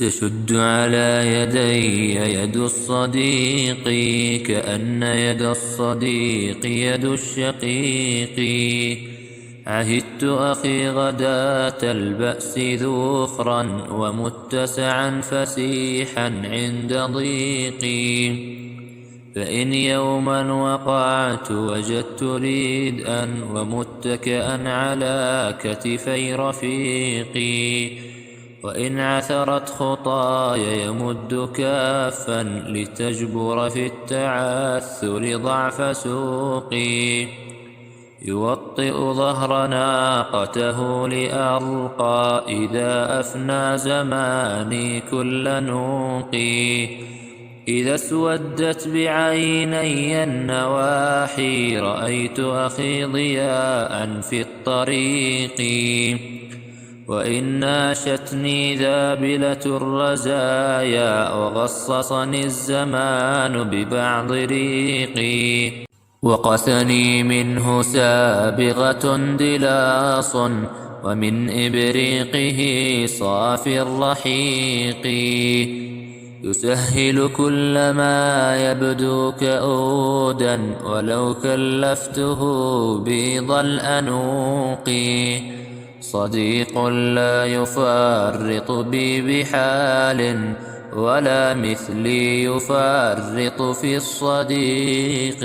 تشد على يدي يد الصديق كأن يد الصديق يد الشقيق. عهدت أخي غداة البأس ذخرا ومتسعا فسيحا عند ضيقي. فإن يوما وقعت وجدت ردءا ومتكئا على كتفي رفيقي. وإن عثرت خطاي يمد كافا لتجبر في التعثر ضعف سوقي. يوطئ ظهر ناقته لأرقى إذا أفنى زماني كل نوقي. إذا اسودت بعيني النواحي رأيت أخي ضياء في الطريق. وإن ناشتني ذابلة الرزايا وغصصني الزمان ببعض ريقي. وقثني منه سابغة دلاص ومن إبريقه صافي الرحيق. يسهل كل ما يبدو كؤودا ولو كلفته بيض الأنوق. صديق لا يفرط بي بحال ولا مثلي يفرط في الصديق.